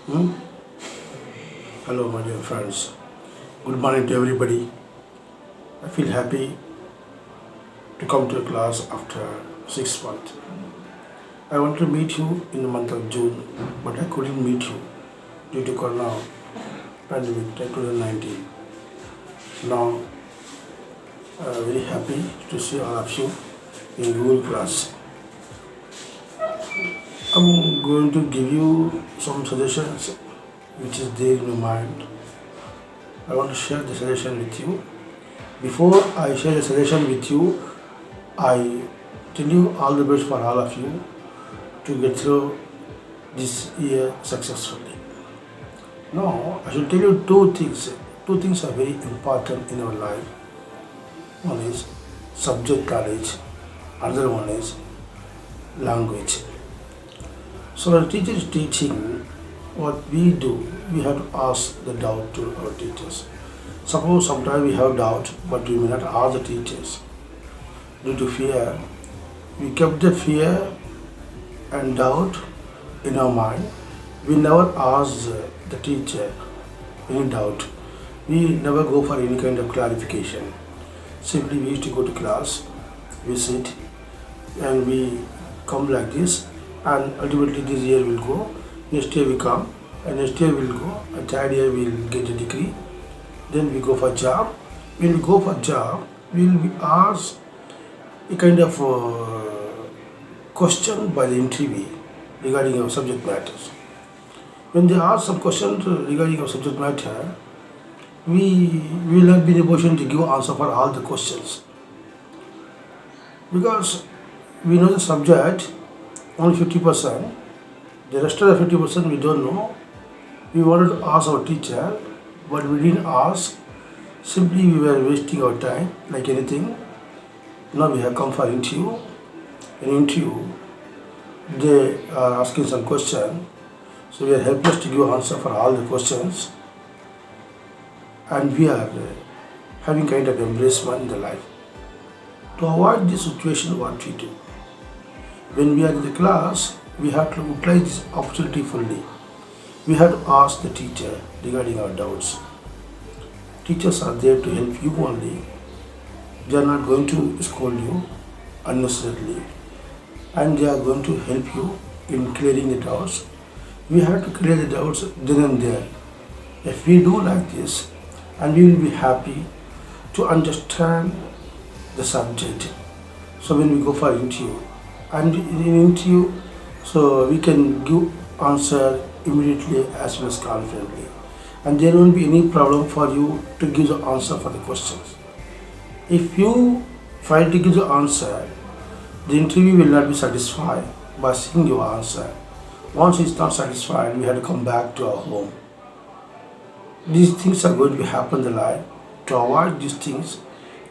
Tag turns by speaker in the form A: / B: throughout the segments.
A: Hmm? Hello, my dear friends. Good morning to everybody. I feel happy to come to a class after 6 months. I wanted to meet you in the month of June, but I couldn't meet you due to Corona pandemic 2019. Now, I'm very happy to see all of you in Google class. I'm going to give you some suggestions which is there in your mind. I want to share the suggestion with you. Before I share the suggestion with you, I tell you all the best for all of you to get through this year successfully. Now, I should tell you two things. Two things are very important in our life. One is subject knowledge, another one is language. So, when a teacher is teaching, what we do, we have to ask the doubt to our teachers. Suppose sometimes we have doubt, but we may not ask the teachers due to fear. We kept the fear and doubt in our mind. We never ask the teacher any doubt. We never go for any kind of clarification. Simply we used to go to class, we sit and we come like this, and ultimately this year will go, next year we come, and next year will go, and third year we will get a degree, then we go for job. When we go for job, we will be asked a kind of question by the interview regarding our subject matters. When they ask some questions regarding our subject matter, we will not be in a position to give answer for all the questions because we know the subject only 50%. The rest of the 50% we don't know. We wanted to ask our teacher, but we didn't ask. Simply we were wasting our time like anything. Now we have come for interview. In interview, they are asking some question. So we are helpless to give answer for all the questions. And we are having kind of embarrassment in the life. To avoid this situation, what we do? When we are in the class, we have to utilize this opportunity fully. We have to ask the teacher regarding our doubts. Teachers are there to help you only. They are not going to scold you unnecessarily, and they are going to help you in clearing the doubts. We have to clear the doubts then and there. If we do like this, and we will be happy to understand the subject. So when we go for interview, and in interview, so we can give answer immediately as well as confidently, and there won't be any problem for you to give the answer for the questions. If you fail to give the answer, the interview will not be satisfied by seeing your answer. Once it's not satisfied, we have to come back to our home. These things are going to happen in the life. To avoid these things,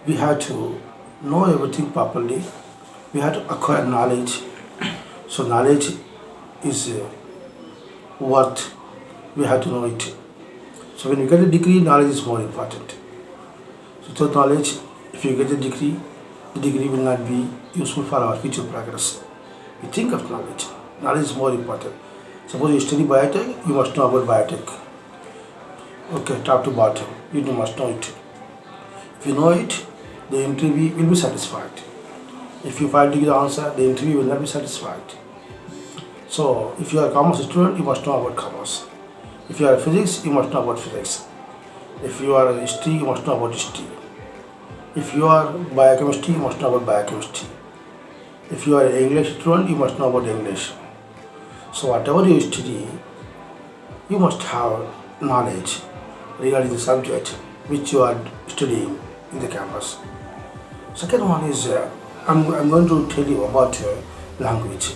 A: we have to know everything properly. We have to acquire knowledge. So knowledge is worth. We have to know it. So when you get a degree, knowledge is more important. So without knowledge, if you get a degree, the degree will not be useful for our future progress. You think of knowledge. Knowledge is more important. Suppose you study biotech, you must know about biotech. Okay, top to bottom, you must know it. If you know it, the interview will be satisfied. If you fail to give the answer, the interview will not be satisfied. So, if you are a commerce student, you must know about commerce. If you are a physics, you must know about physics. If you are a history, you must know about history. If you are biochemistry, you must know about biochemistry. If you are an English student, you must know about English. So, whatever you study, you must have knowledge regarding the subject which you are studying in the campus. Second one is I'm going to tell you about language.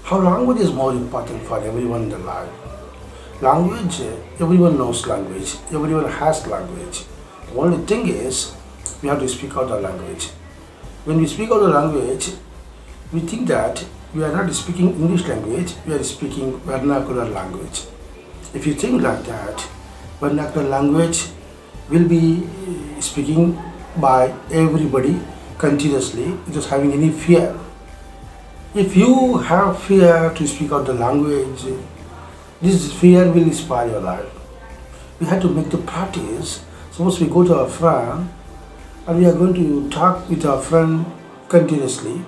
A: How language is more important for everyone in the life. Language, everyone knows language. Everyone has language. The only thing is we have to speak out the language. When we speak out the language, we think that we are not speaking English language, we are speaking vernacular language. If you think like that, vernacular language will be speaking by everybody continuously without having any fear. If you have fear to speak out the language, This fear will spoil your life. We have to make the practice. Suppose we go to our friend and we are going to talk with our friend continuously.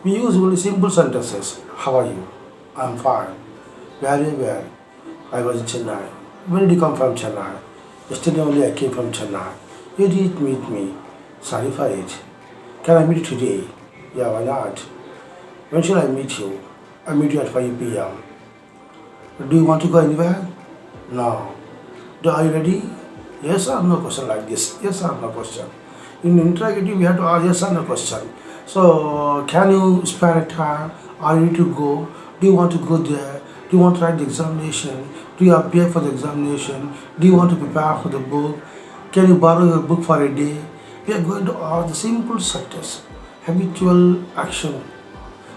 A: We use only simple sentences. How are you? I'm fine. Where are you? Where? I was in Chennai. When did you come from Chennai? Yesterday only I came from Chennai. You didn't meet me. Sorry for it. Can I meet you today? Yeah, why not? When shall I meet you? I meet you at 5 p.m. Do you want to go anywhere? No. Are you ready? Yes or no question like this. Yes or no question. In interrogative, we have to ask yes or no question. So, can you spare a time? Are you ready to go? Do you want to go there? Do you want to write the examination? Do you appear for the examination? Do you want to prepare for the book? Can you borrow your book for a day? We are going to ask the simple sectors, habitual action.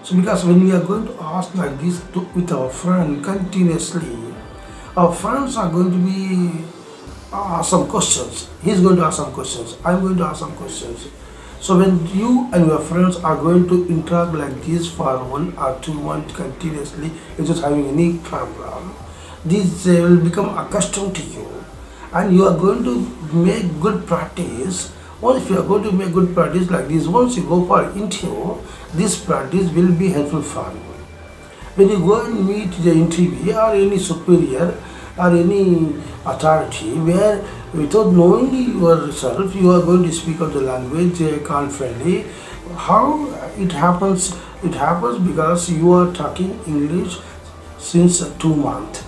A: So because when we are going to ask like this with our friend continuously, our friends are going to be ask some questions. He's going to ask some questions. I'm going to ask some questions. So when you and your friends are going to interact like this for 1 or 2 months continuously, without having any problem, this will become accustomed to you, and you are going to make good practice. Once if you are going to make good practice like this, once you go for interview, this practice will be helpful for you. When you go and meet the interviewer or any superior or any authority where without knowing yourself you are going to speak of the language confidently, how it happens? It happens because you are talking English since 2 months.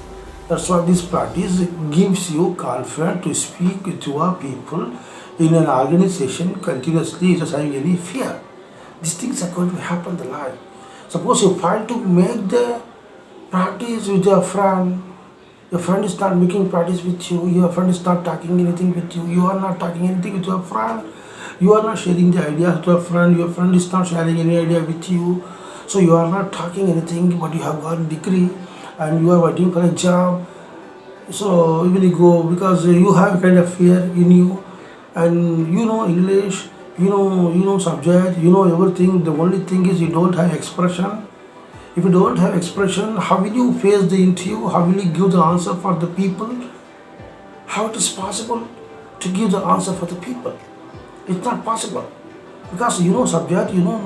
A: That's why this practice gives you confidence to speak with your people in an organization continuously without having any fear. These things are going to happen in the life. Suppose you fail to make the practice with your friend is not making practice with you, your friend is not talking anything with you, you are not talking anything with your friend, you are not sharing the ideas with your friend is not sharing any idea with you, so you are not talking anything, but you have got a degree and you are waiting for a job. So when you go, because you have a kind of fear in you, and you know English, you know subject, you know everything. The only thing is you don't have expression. If you don't have expression, how will you face the interview? How will you give the answer for the people? How it is possible to give the answer for the people? It's not possible, because you know subject, you know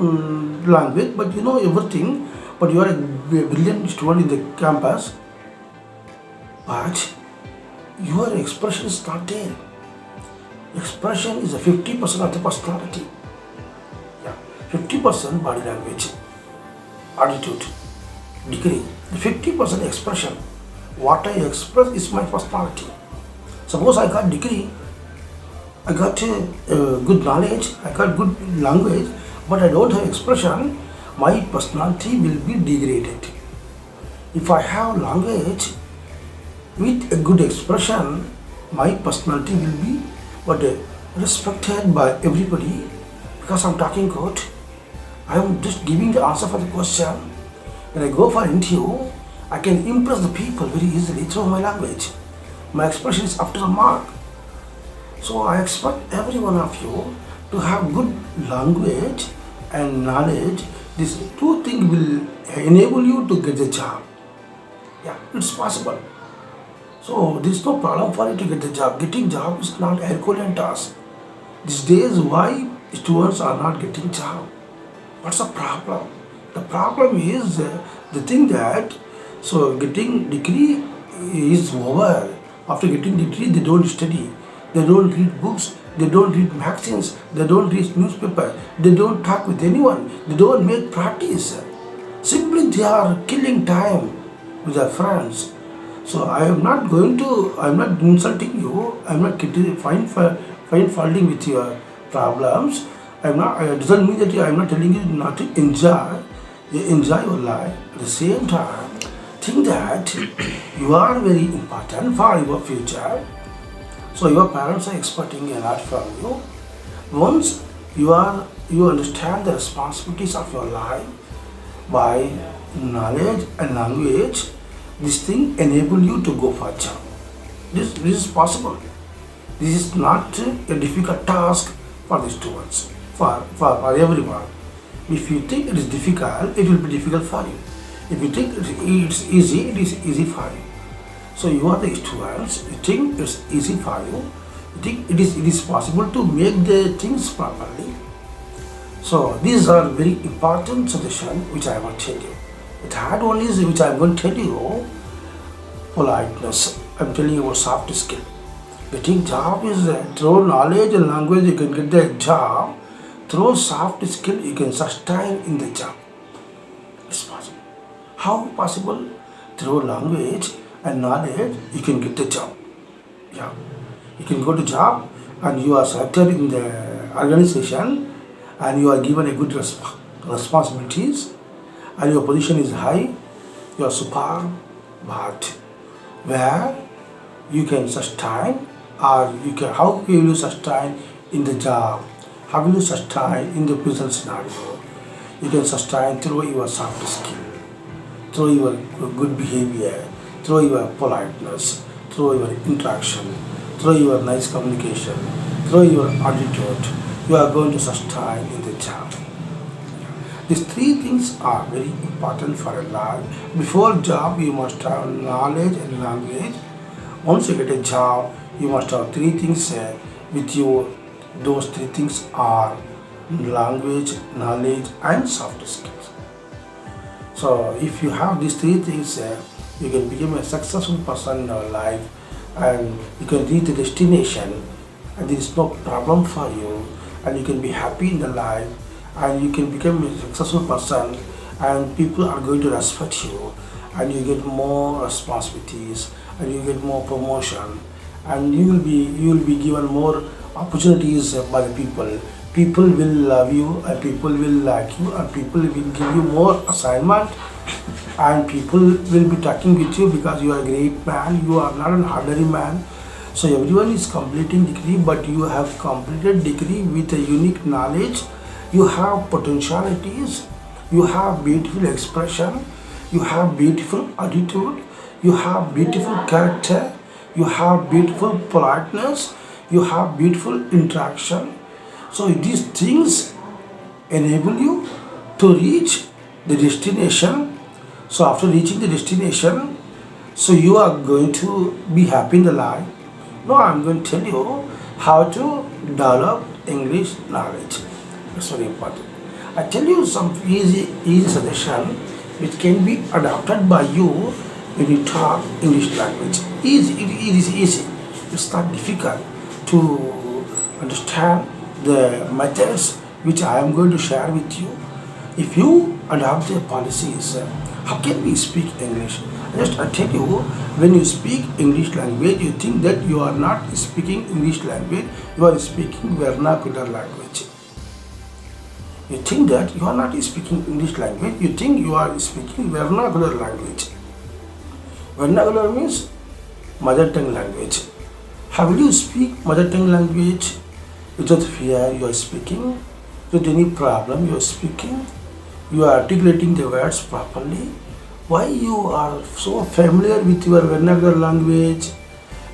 A: language, but you know everything. But you are a brilliant student in the campus, but your expression is not there. Expression is a 50% of the personality. Yeah, 50% body language, attitude, degree. The 50% expression. What I express is my personality. Suppose I got degree, I got good knowledge, I got good language, but I don't have expression, my personality will be degraded. If I have language with a good expression, my personality will be respected by everybody, because I'm talking good. I'm just giving the answer for the question. When I go for interview, I can impress the people very easily through my language. My expression is up to the mark. So I expect every one of you to have good language and knowledge. These two things will enable you to get the job. Yeah, it's possible. So there is no problem for you to get the job. Getting job is not a Herculean task. These days, why students are not getting job? What's the problem? The problem is the thing that so getting degree is over. After getting degree, they don't study. They don't read books. They don't read magazines. They don't read newspaper. They don't talk with anyone. They don't make practice. Simply they are killing time with their friends. So I am not going to, I am not insulting you, I am not find faulting with your problems. I am not, it doesn't mean that I am not telling you not to enjoy your life. At the same time, think that you are very important for your future. So your parents are expecting a lot from you. Once you understand the responsibilities of your life by knowledge and language, this thing enable you to go for a job. This is possible. This is not a difficult task for the students, for everyone. If you think it is difficult, it will be difficult for you. If you think it's easy, it is easy for you. So you are the students, you think it's easy for you, you think it is possible to make the things properly. So these are very important suggestions which I will tell you. The third one is which I am going to tell you, politeness. I am telling you about soft skill. Getting job is through knowledge and language you can get the job. Through soft skill you can sustain in the job. It's possible. How possible? Through language and knowledge you can get the job. Yeah. You can go to job and you are selected in the organization and you are given a good responsibilities and your position is high, you are super, but where you can sustain or you can, how will you sustain in the job, how will you sustain in the present scenario? You can sustain through your soft skill, through your good behavior, through your politeness, through your interaction, through your nice communication, through your attitude, you are going to sustain in the job. These three things are very important for a life. Before job, you must have knowledge and language. Once you get a job, you must have three things with you. Those three things are language, knowledge, and soft skills. So if you have these three things, you can become a successful person in your life and you can reach the destination and there is no problem for you and you can be happy in the life and you can become a successful person and people are going to respect you and you get more responsibilities and you get more promotion and you will be given more opportunities by the people. People will love you and people will like you and people will give you more assignment and people will be talking with you because you are a great man, you are not an ordinary man. So everyone is completing degree, but you have completed degree with a unique knowledge. You have potentialities, you have beautiful expression, you have beautiful attitude, you have beautiful character, you have beautiful politeness, you have beautiful interaction. So these things enable you to reach the destination. So after reaching the destination, so you are going to be happy in the life. Now I'm going to tell you how to develop English knowledge. It's very important. I tell you some easy suggestion which can be adopted by you when you talk English language. It is easy. It's not difficult to understand the methods which I am going to share with you. If you adopt the policies, how can we speak English? I tell you, when you speak English language, you think that you are not speaking English language, you are speaking vernacular language. You think that you are not speaking English language, you think you are speaking vernacular language. Vernacular means mother tongue language. How will you speak mother tongue language? Without fear you are speaking, without any problem you are speaking, you are articulating the words properly. Why you are so familiar with your vernacular language?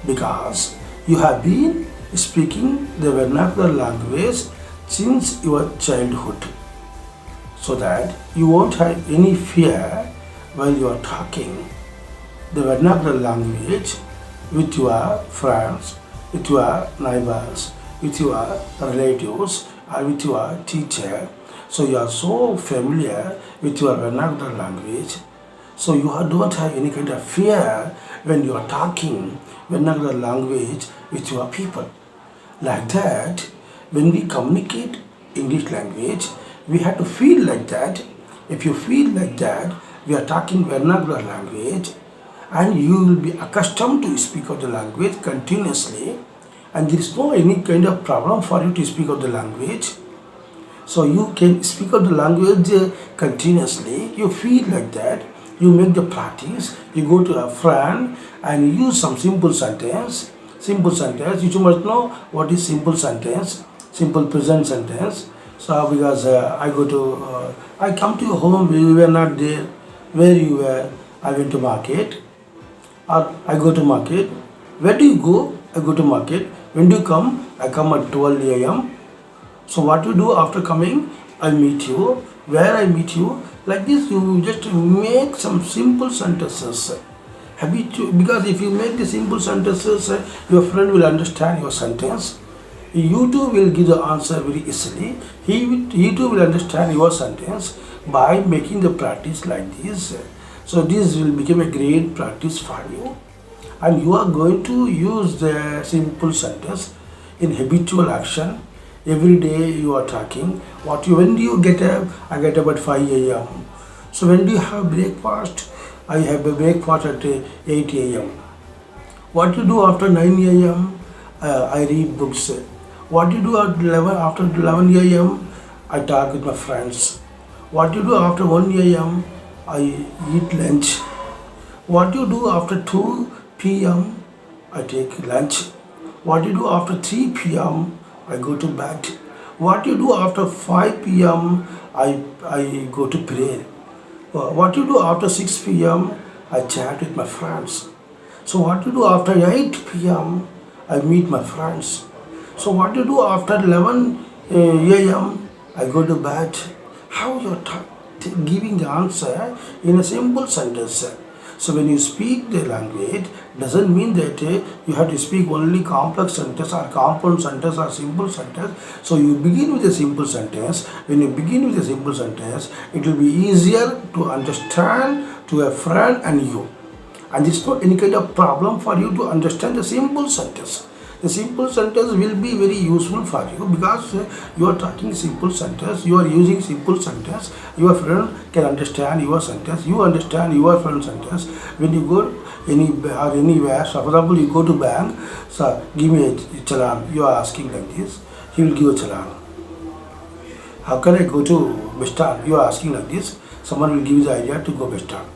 A: Because you have been speaking the vernacular language since your childhood, so that you won't have any fear while you are talking the vernacular language with your friends, with your neighbors, with your relatives or with your teacher. So you are so familiar with your vernacular language, so you don't have any kind of fear when you are talking vernacular language with your people. Like that, when we communicate English language, we have to feel like that. If you feel like that, we are talking vernacular language and you will be accustomed to speak of the language continuously and there is no any kind of problem for you to speak of the language. So you can speak of the language continuously, you feel like that, you make the practice, you go to a friend and use some simple sentence. Simple sentence, you must know what is simple sentence, simple present sentence. So because I come to your home, you were not there, where you were, I went to market, or I go to market. Where do you go? I go to market. When do you come? I come at 12 a.m. So what you do after coming? I meet you. Where I meet you? Like this, you just make some simple sentences Because if you make the simple sentences, your friend will understand your sentence. You too will give the answer very easily. He too will understand your sentence by making the practice like this. So this will become a great practice for you, and you are going to use the simple sentence in habitual action. Every day you are talking. When do you get up? I get up at 5 a.m. So when do you have breakfast? I have a breakfast at 8 a.m. What you do after 9 a.m.? I read books. What you do at 11 after 11 a.m.? I talk with my friends. What you do after 1 a.m.? I eat lunch. What you do after 2 p.m.? I take lunch. What you do after 3 p.m.? I go to bed. What you do after 5 p.m.? I go to prayer. What you do after 6 p.m.? I chat with my friends. So what you do after 8 p.m.? I meet my friends. So what you do after 11 a.m.? I go to bed. How you're giving the answer in a simple sentence. So when you speak the language, doesn't mean that you have to speak only complex sentence or compound sentence or simple sentence. So you begin with a simple sentence. When you begin with a simple sentence, it will be easier to understand to a friend and you. And it's not any kind of problem for you to understand the simple sentence. The simple sentence will be very useful for you because you are talking simple sentence, you are using simple sentence, your friend can understand your sentence, you understand your friend's sentence. When you go anywhere, so for example you go to bank, so give me a challan, you are asking like this, he will give a challan. How can I go to bus stand? You are asking like this, someone will give you the idea to go bus stand.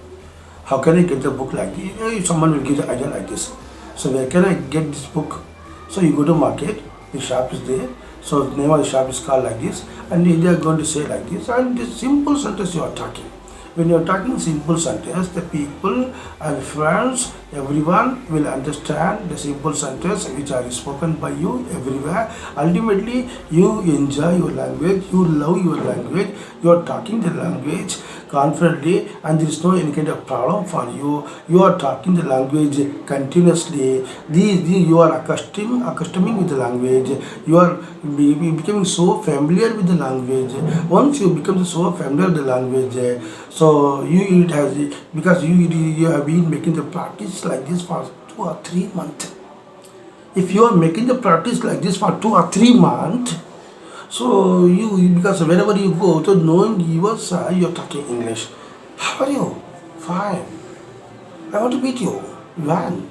A: How can I get the book like this? Someone will give the idea like this. So where can I get this book? So you go to market, the shop is there. So the name of the shop is called like this, and they are going to say like this. And this simple sentence you are talking. When you are talking simple sentence, the people and friends, everyone will understand the simple sentence which are spoken by you everywhere. Ultimately, you enjoy your language, you love your language, you are talking the language confidently, and there is no any kind of problem for you. You are talking the language continuously. You are accustoming with the language. You are becoming so familiar with the language. Once you become so familiar with the language, so you it has because you have been making the practice like this for 2 or 3 months. If you are making the practice like this for 2 or 3 months, so because whenever you go to knowing yourself, you are talking English. How are you? Fine. I want to meet you. When?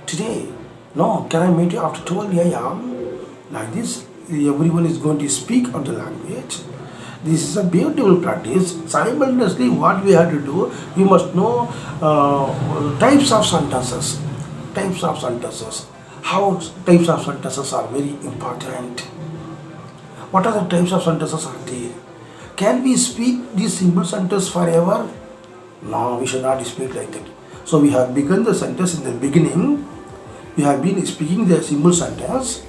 A: Today. No, can I meet you after 12 a.m.? Like this, everyone is going to speak of the language. This is a beautiful practice. Simultaneously, what we have to do, we must know types of sentences. Types of sentences. How types of sentences are very important. What are the types of sentences are there? Can we speak this simple sentence forever? No, we should not speak like that. So we have begun the sentence in the beginning. We have been speaking the simple sentence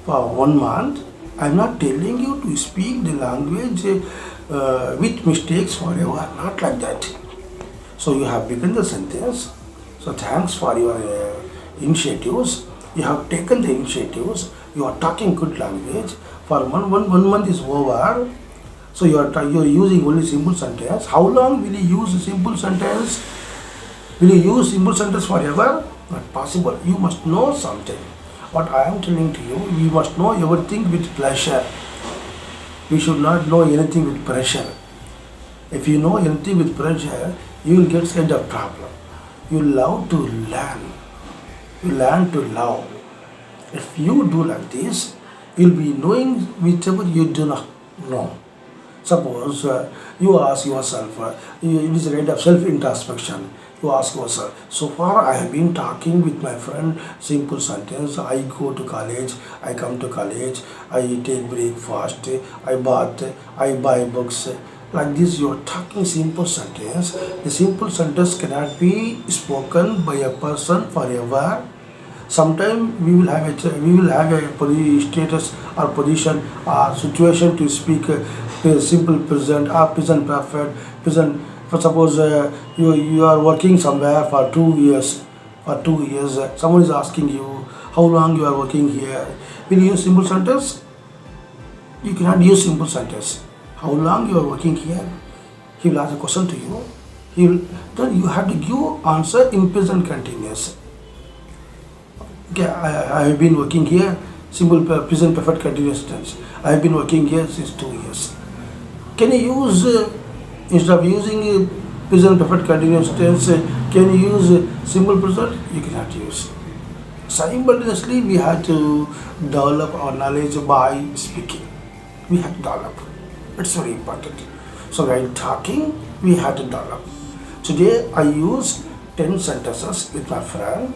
A: for 1 month. I am not telling you to speak the language with mistakes forever. Not like that. So you have begun the sentence. So thanks for your initiatives. You have taken the initiatives. You are talking good language. For one month is over. So you are using only simple sentence. How long will you use simple sentence? Will you use simple sentence forever? Not possible. You must know something. What I am telling to you, we must know everything with pleasure. We should not know anything with pressure. If you know anything with pressure, you will get kind of problem. You love to learn. You learn to love. If you do like this, you will be knowing whichever you do not know. Suppose you ask yourself, it is a kind of self-introspection. You ask yourself, so far I have been talking with my friend, simple sentence, I go to college, I come to college, I take breakfast, I bath, I buy books. Like this you are talking simple sentence. The simple sentence cannot be spoken by a person forever. Sometime we will have a status or position or situation to speak simple present or present perfect, present For suppose you are working somewhere for 2 years, someone is asking you how long you are working here. Will you use simple sentence? You cannot use simple sentence. How long you are working here? He will ask a question to you. Then you have to give answer in present continuous. Okay, I have been working here. Simple present perfect continuous tense. I have been working here since 2 years. Can you use instead of using present perfect continuous tense? Can you use simple present? You cannot use. Simultaneously, we have to develop our knowledge by speaking. We have to develop. It's very important. So while talking, we have to develop. Today I use 10 sentences with my friend.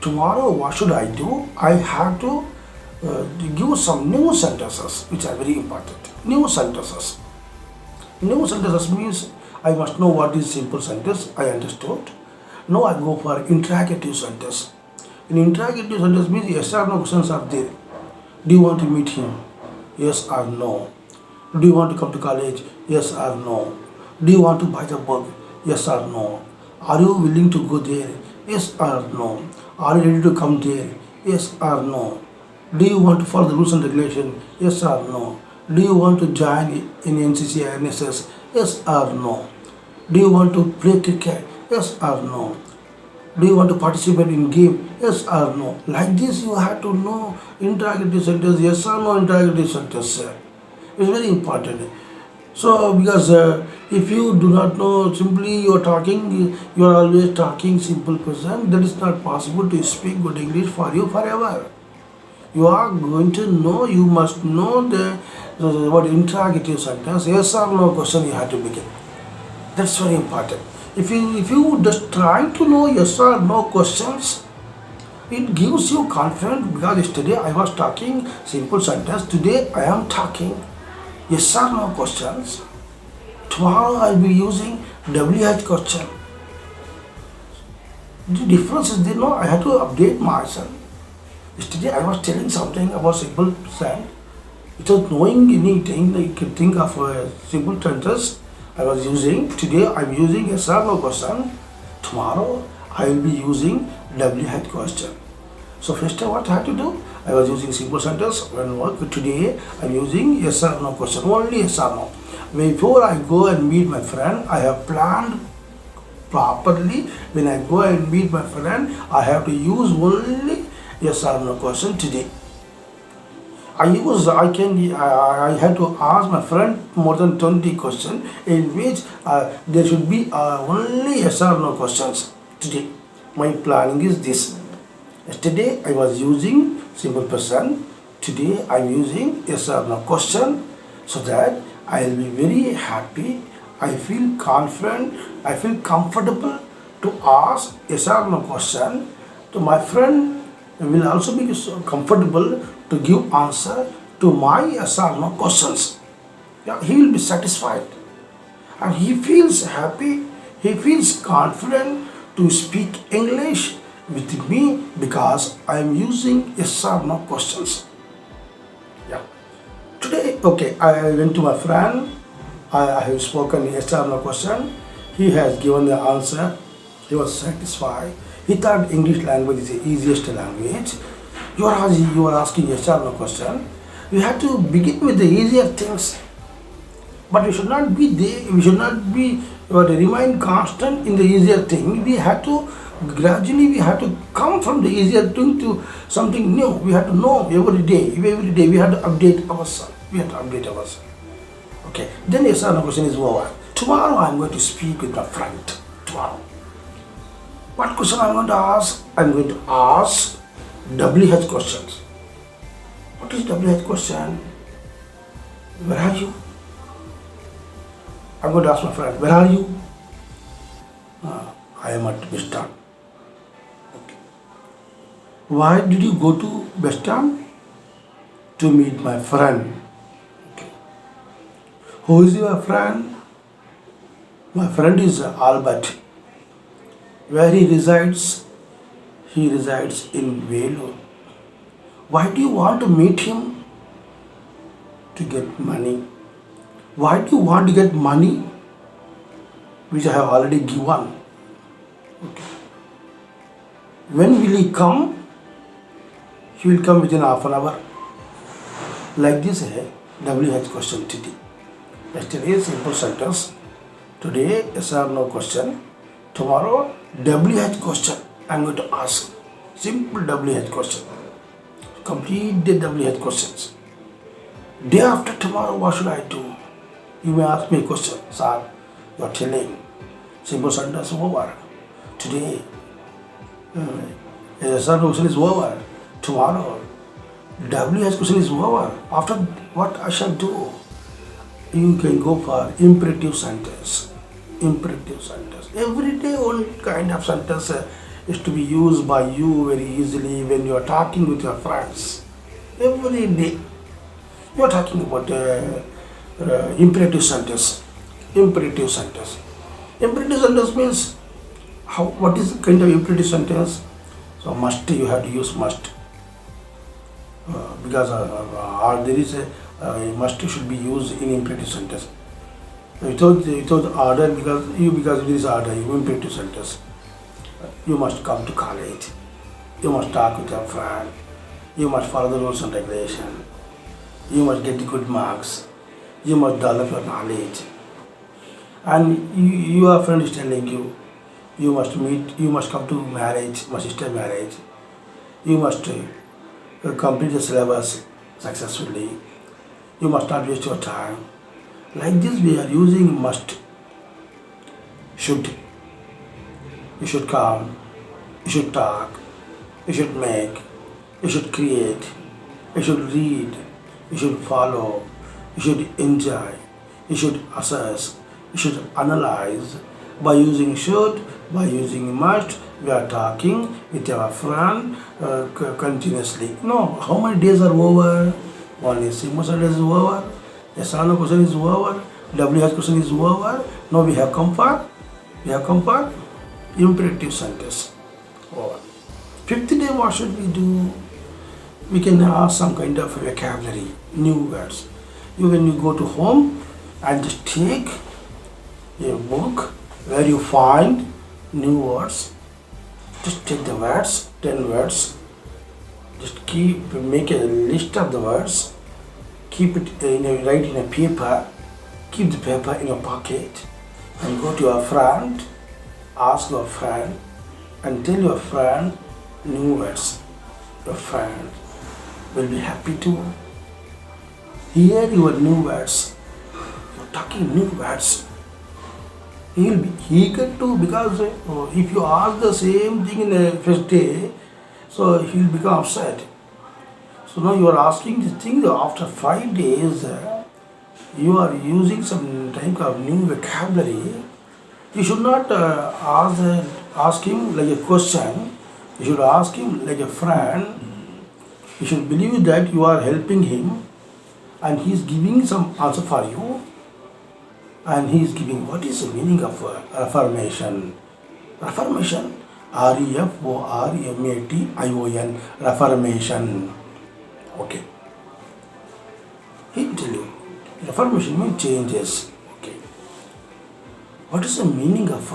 A: Tomorrow, what should I do? I have to give some new sentences, which are very important. New sentences. New sentences means I must know what is simple sentence. I understood. Now I go for interrogative sentence. In interrogative sentence means yes or no questions are there. Do you want to meet him? Yes or no. Do you want to come to college? Yes or no. Do you want to buy the book? Yes or no. Are you willing to go there? Yes or no. Are you ready to come there? Yes or no. Do you want to follow the rules and regulation? Yes or no. Do you want to join in NCC or NSS? Yes or no. Do you want to play cricket? Yes or no. Do you want to participate in game? Yes or no. Like this you have to know interrogative sentence, yes or no interrogative sentence. It's very important. So because if you do not know, simply you are talking, you are always talking simple present, that is not possible to speak good English for you forever. You are going to know, you must know the what interrogative sentence, yes or no question you have to begin. That's very important. If you just try to know yes or no questions, it gives you confidence because yesterday I was talking simple sentence, today I am talking yes or no questions. Tomorrow I will be using WH question. The difference is there, no, I have to update myself. Yesterday I was telling something about simple present. Without knowing anything, you can think of a simple sentence I was using. Today I am using yes or no question. Tomorrow I will be using WH question. So first what I have to do? I was using simple sentence when work. Today I am using yes or no question. Only yes or no. Before I go and meet my friend, I have planned properly. When I go and meet my friend, I have to use only yes or no question today. I had to ask my friend more than 20 questions in which there should be only yes or no questions today. My planning is this. Yesterday I was using simple present. Today I am using yes or no question, so that I will be very happy. I feel confident. I feel comfortable to ask yes or no question to my friend. Will also be so comfortable to give answer to my yes or no questions. Yeah, he will be satisfied and he feels happy. He feels confident to speak English with me because I am using yes or no questions. Yeah. Today, okay, I went to my friend. I have spoken yes or no question. He has given the answer. He was satisfied. He thought English language is the easiest language. You are asking yes or no question. We have to begin with the easier things. But we should not be there. We should not be remain constant in the easier thing. We have to gradually come from the easier thing to something new. We have to know every day. Every day we have to update ourselves. Okay. Then yes or no question is over. Tomorrow I am going to speak with my friend. Tomorrow. What question I am going to ask? I am going to ask WH questions. What is WH question? Where are you? I am going to ask my friend, where are you? I am at Western. Okay. Why did you go to Western? To meet my friend. Okay. Who is your friend? My friend is Albert. Where he resides? He resides in Velu. Why do you want to meet him? To get money. Why do you want to get money? which I have already given. Okay. When will he come? He will come within half an hour. Like this, WH question today. Yesterday, simple sentence. Today, yes or no question. Tomorrow, WH question. I am going to ask. Simple WH question. Complete the WH questions. Day after tomorrow, what should I do? You may ask me a question. Sir, you are telling. Simple sentence over. Today, yes or no question is over. Tomorrow, WH question is over. After what I shall do? You can go for imperative sentence. Imperative sentence. Every day one kind of sentence is to be used by you very easily when you are talking with your friends. Every day you are talking about imperative sentence. Imperative sentence. Imperative sentence means how? What is the kind of imperative sentence? So must, you have to use must. Because there is a must should be used in imperative sentence. Without order, because there is order, you imperative sentence. You must come to college. You must talk with your friend. You must follow the rules and regulation. You must get the good marks. You must develop your knowledge. And your friend is telling you, you must meet. You must come to marriage, my sister marriage. You must complete the syllabus successfully. You must not waste your time. Like this we are using must. Should. You should come. You should talk. You should make. You should create. You should read. You should follow. You should enjoy. You should assess. You should analyze. By using should, by using must, we are talking with our friend continuously. No, how many days are over? One is simple sentence is over. Yes or no question is over. WH question is over. Now we have come for imperative sentence. Over. Fifth day, what should we do? We can ask some kind of vocabulary, new words. When you go to home and just take a book where you find new words. Just take the words, 10 words. Just make a list of the words. Keep it write in a paper. Keep the paper in your pocket and go to your friend. Ask your friend and tell your friend new words. Your friend will be happy to hear your new words. You're talking new words. He will be eager to, because if you ask the same thing in the first day, so he will become upset. So now you are asking this thing after 5 days, you are using some type of new vocabulary. You should not ask him like a question. You should ask him like a friend. You should believe that you are helping him and he is giving some answer for you. And he is giving, what is the meaning of reformation? Reformation, REFORMATION, reformation. Okay. He will tell you, reformation means changes. Okay. What is the meaning of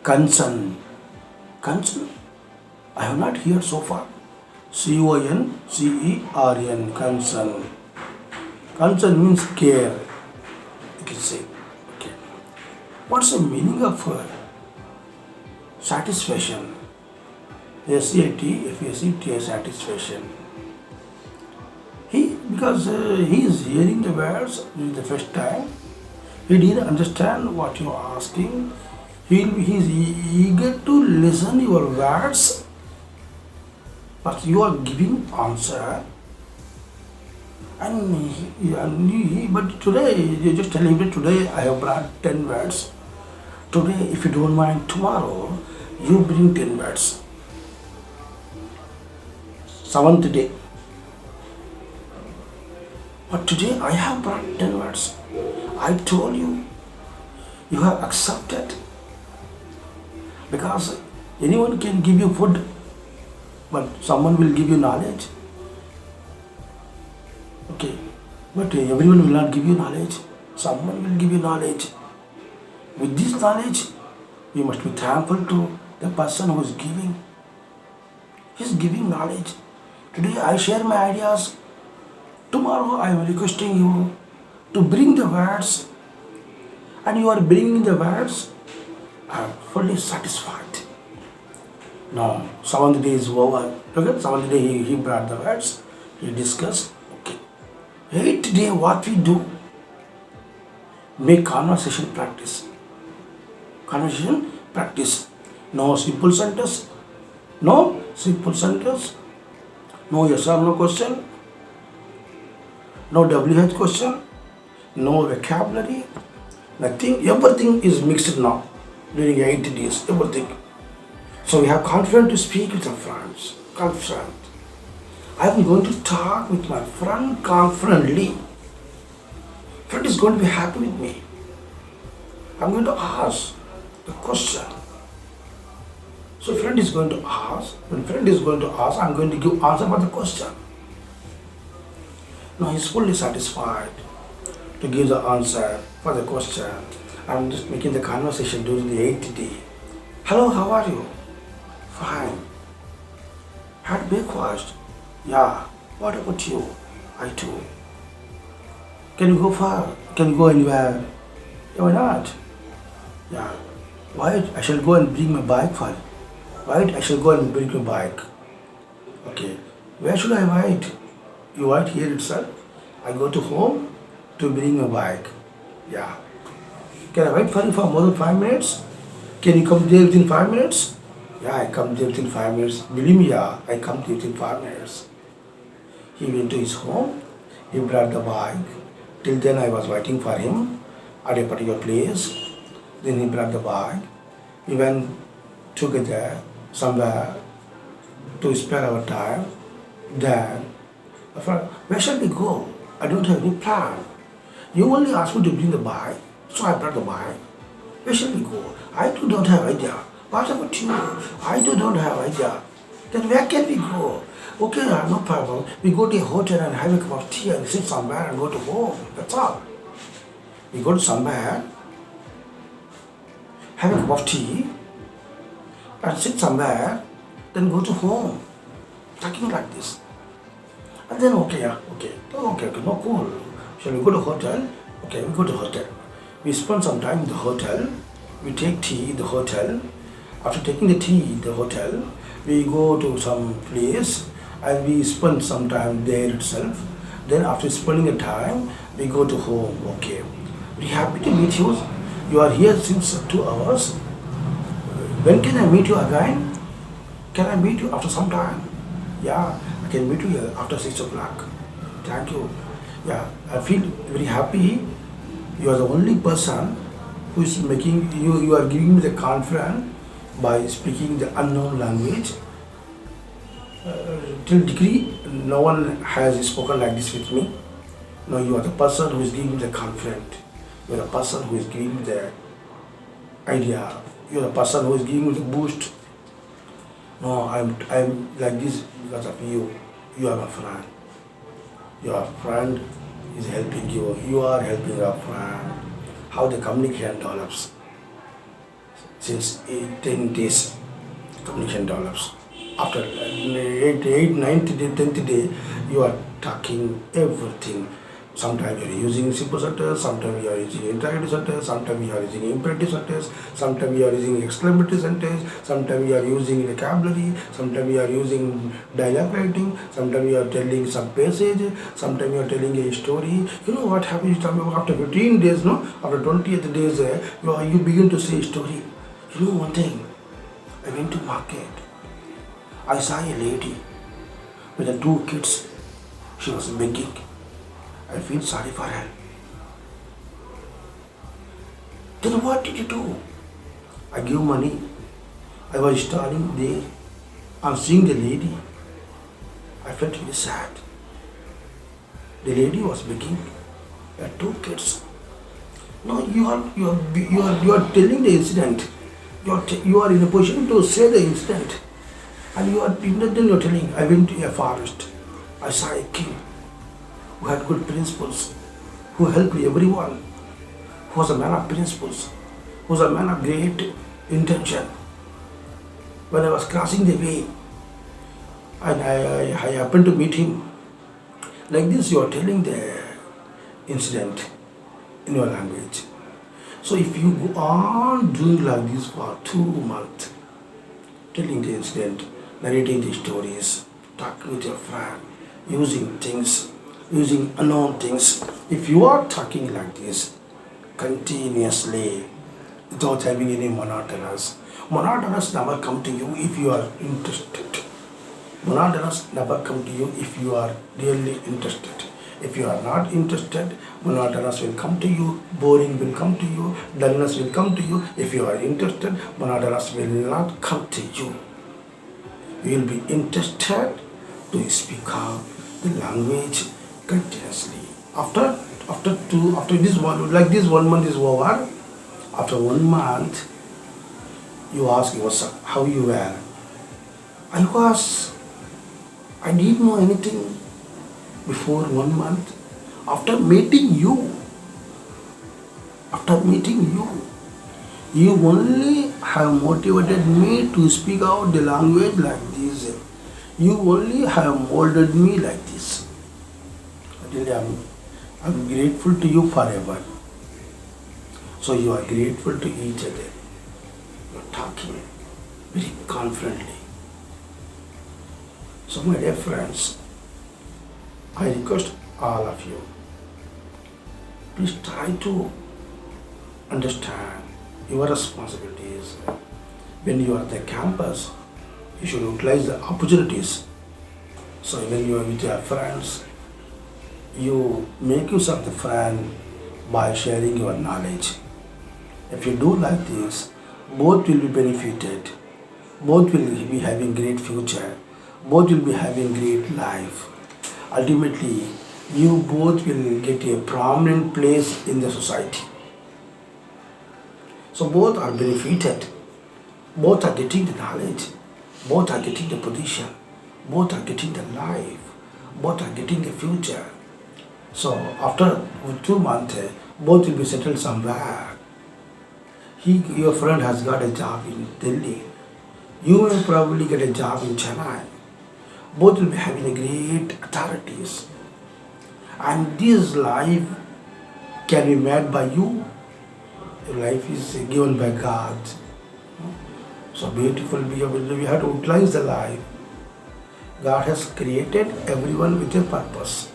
A: concern? Concern, I have not heard so far. CONCERN, concern. Concern means care. You can say. Okay. What's the meaning of satisfaction? SATFACT, satisfaction. Because he is hearing the words the first time, he didn't understand what you are asking. He is eager to listen your words, but you are giving answer. But today, you just tell him that today I have brought 10 words. Today, if you don't mind, tomorrow you bring 10 words. 7th day. But today I have brought 10 words. I told you, you have accepted. Because anyone can give you food, but someone will give you knowledge. Okay, but everyone will not give you knowledge. Someone will give you knowledge. With this knowledge, we must be thankful to the person who is giving. He is giving knowledge. Today I share my ideas. Tomorrow I am requesting you to bring the words, and you are bringing the words. I am fully satisfied. Now, seventh day is over. Okay, seventh day he brought the words. He discussed. Okay. Eighth day, what we do? Make conversation practice. Conversation practice. No simple sentence. No simple sentence. No yes or no question. No WH question. No vocabulary. Nothing. Everything is mixed now during 80 days. Everything. So we have confidence to speak with our friends. Confident. I am going to talk with my friend confidently. Friend is going to be happy with me. I'm going to ask the question. So friend is going to ask. When friend is going to ask, I'm going to give answer for the question. Now he's fully satisfied to give the answer for the question. I'm just making the conversation during the 80th day. Hello, how are you? Fine. Had breakfast? Yeah. What about you? I too. Can you go far? Can you go anywhere? Yeah, why not? Yeah. Why I shall go and bring my bike for you? Right? I shall go and bring my bike. Okay. Where should I wait? You wait here itself? I go to home to bring my bike. Yeah. Can I wait for you for more than 5 minutes? Can you come there within 5 minutes? Yeah, I come there within 5 minutes. Believe me, yeah, I come there within 5 minutes. He went to his home. He brought the bike. Till then I was waiting for him at a particular place. Then he brought the bike. We went together somewhere to spare our time. Then, I thought, where shall we go? I don't have any plan. You only asked me to bring the bike, so I brought the bike. Where shall we go? I too don't have idea. What about you? I too don't have idea. Then where can we go? Okay, no problem. We go to a hotel and have a cup of tea and sit somewhere and go to home. That's all. We go to somewhere, have a cup of tea, and sit somewhere, then go to home. Talking like this. And then okay, yeah, okay, no cool. Shall we go to hotel? Okay, we go to hotel. We spend some time in the hotel. We take tea in the hotel. After taking the tea in the hotel, we go to some place and we spend some time there itself. Then after spending the time, we go to home. Okay. Very happy to meet you. You are here since 2 hours. When can I meet you again? Can I meet you after some time? Yeah, I can meet you here after 6 o'clock. Thank you. Yeah, I feel very happy. You are the only person who is making you are giving me the confidence by speaking the unknown language. Till degree, no one has spoken like this with me. No, you are the person who is giving me the confidence. You are the person who is giving me the idea. You are the person who is giving me the boost. No, I'm like this because of you. You are my friend. Your friend is helping you. You are helping your friend. How the communication develops. Since 10 days, communication develops. After 8, 9th day, 10th day, you are talking everything. Sometimes you are using simple sentence, sometimes you are using interrogative sentence, sometimes you are using imperative sentence, sometimes you are using exclamatory sentence, sometimes you are using vocabulary, sometimes you are using dialogue writing, sometimes you are telling some passage, sometimes you are telling a story. You know what happens after 15 days, no? After 20th days, you begin to say story. You know one thing, I went to market. I saw a lady with the 2 kids. She was begging. I feel sorry for her. Then what did you do? I gave money. I was standing there and seeing the lady. I felt very sad. The lady was begging. Her 2 kids. No, you are telling the incident. You are in a position to say the incident. And you are telling, I went to a forest. I saw a king who had good principles, who helped everyone, who was a man of principles, who who's a man of great intention. When I was crossing the way and I happened to meet him, like this you are telling the incident in your language. So if you go on doing like this for 2 months, telling the incident, narrating the stories, talking with your friend, using things, using unknown things, if you are talking like this continuously without having any monotonous never come to you if you are interested. Monotonous never come to you if you are really interested. If you are not interested, monotonous will come to you, boring will come to you, dullness will come to you. If you are interested, monotonous will not come to you. You will be interested to speak out the language continuously. After this one, like this 1 month is over, after 1 month, you ask yourself how you were. I didn't know anything before 1 month. After meeting you, you only have motivated me to speak out the language like this. You only have molded me like this. Really, I'm grateful to you forever. So you are grateful to each other. You are talking very confidently. So my dear friends, I request all of you, please try to understand your responsibilities. When you are at the campus, you should utilize the opportunities. So when you are with your friends, you make use of the friend by sharing your knowledge. If you do like this, both will be benefited, both will be having great future, both will be having great life. Ultimately, you both will get a prominent place in the society. So both are benefited, both are getting the knowledge, both are getting the position, both are getting the life, both are getting the future. So after 2 months, both will be settled somewhere. Your friend has got a job in Delhi. You will probably get a job in Chennai. Both will be having a great authorities. And this life can be made by you. Life is given by God. So beautiful, we have to utilize the life. God has created everyone with a purpose.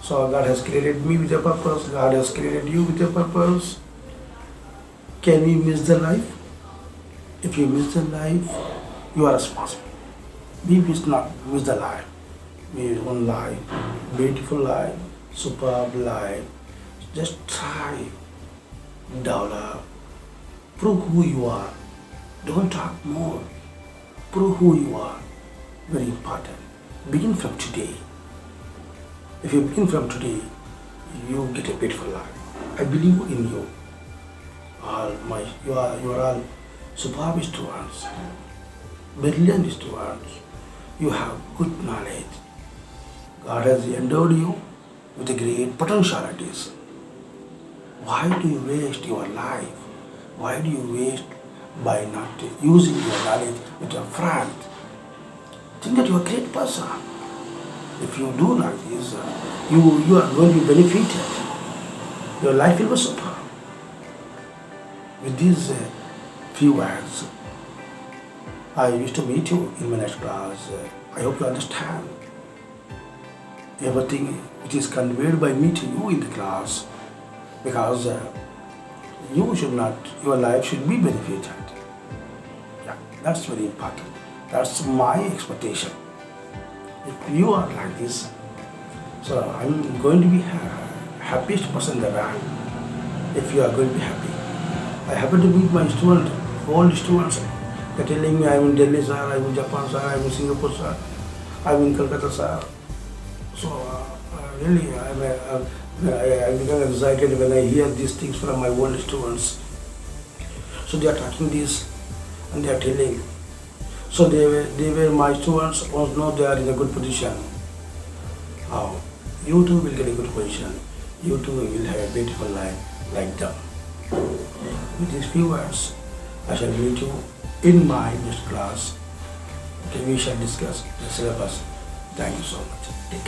A: So God has created me with a purpose. God has created you with a purpose. Can we miss the life? If you miss the life, you are responsible. We must not miss the life. We one life, beautiful life, superb life. Just try, develop, prove who you are. Don't talk more. Prove who you are. Very important. Begin from today. If you begin from today, you get a beautiful life. I believe in you. You are all superb students, brilliant students. You have good knowledge. God has endowed you with great potentialities. Why do you waste your life? Why do you waste by not using your knowledge with your friend? Think that you are a great person. If you do like this, you are going to be benefited. Your life will be super. With these few words, I wish to meet you in my next class. I hope you understand everything which is conveyed by me to you in the class, because your life should be benefited. Yeah, that's very important. That's my expectation. If you are like this, so I'm going to be happiest person in the world if you are going to be happy. I happen to meet my students, old students. They're telling me I'm in Delhi, sir, I'm in Japan, sir, I'm in Singapore, sir, I'm in Calcutta, sir. So really, I become excited when I hear these things from my old students. So they are talking this and they are telling. So they were my students. Once now they are in a good position. How? You too will get a good position. You too will have a beautiful life like them. With these few words, I shall meet you in my next class. Okay, we shall discuss the syllabus. Thank you so much.